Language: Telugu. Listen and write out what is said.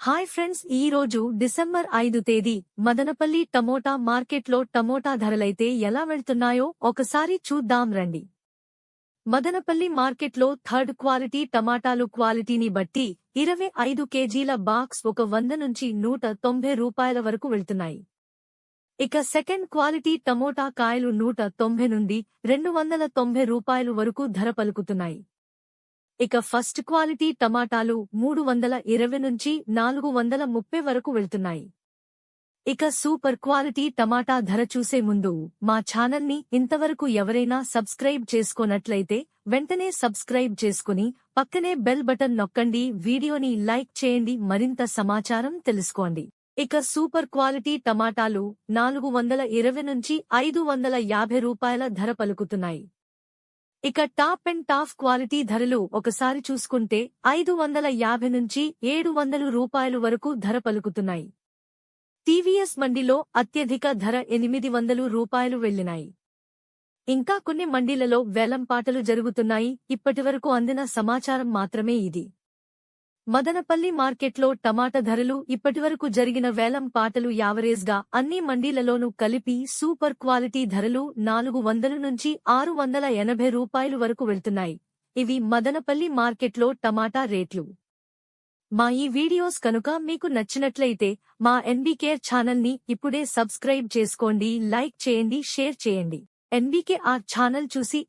హాయ్ ఫ్రెండ్స్, ఈ రోజు డిసెంబర్ 5 తేదీ మదనపల్లి టమోటా మార్కెట్లో టమోటా ధరలైతే ఎలా వెళ్తున్నాయో ఒకసారి చూద్దాం రండి. మదనపల్లి మార్కెట్లో థర్డ్ క్వాలిటీ టమాటాలు క్వాలిటీని బట్టి 25 కేజీల బాక్స్ ఒక 100 నుంచి 190 రూపాయల వరకు వెళ్తున్నాయి. ఇక సెకండ్ క్వాలిటీ టమోటా కాయలు 190 నుండి 290 రూపాయలు వరకు ధర పలుకుతున్నాయి. ఇక ఫస్ట్ క్వాలిటీ టమాటాలు 320 నుంచి 430 వరకు వెళ్తున్నాయి. ఇక సూపర్ క్వాలిటీ టమాటా ధర చూసే ముందు మా ఛానల్ని ఇంతవరకు ఎవరైనా సబ్స్క్రైబ్ చేసుకోనట్లయితే వెంటనే సబ్స్క్రైబ్ చేసుకుని పక్కనే బెల్ బటన్ నొక్కండి. వీడియోని లైక్ చేయండి, మరింత సమాచారం తెలుసుకోండి. ఇక సూపర్ క్వాలిటీ టమాటాలు 420 నుంచి 550 రూపాయల ధర పలుకుతున్నాయి. ఇక టాప్ అండ్ టాప్ క్వాలిటీ ధరలు ఒకసారి చూసుకుంటే 550 నుంచి 700 రూపాయలు వరకు ధర పలుకుతున్నాయి. టీవీఎస్ మండిలో అత్యధిక ధర 800 రూపాయలు వెళ్లినాయి. ఇంకా కొన్ని మండీలలో వేలంపాటలు జరుగుతున్నాయి. ఇప్పటివరకు అందిన సమాచారం మాత్రమే ఇది. మదనపల్లి మార్కెట్లో టమాటా ధరలు ఇప్పటివరకు జరిగిన వేలం పాటలు యావరేజ్గా అన్ని మండీలలోనూ కలిపి సూపర్ క్వాలిటీ ధరలు 400 నుంచి 680 రూపాయలు వరకు వెళ్తున్నాయి. ఇవి మదనపల్లి మార్కెట్లో టమాటా రేట్లు. మా ఈ వీడియోస్ కనుక మీకు నచ్చినట్లయితే మా ఎన్బీకేఆర్ ఛానల్ని ఇప్పుడే సబ్స్క్రైబ్ చేసుకోండి, లైక్ చేయండి, షేర్ చేయండి. ఎన్బీకేఆర్ ఛానల్ చూసి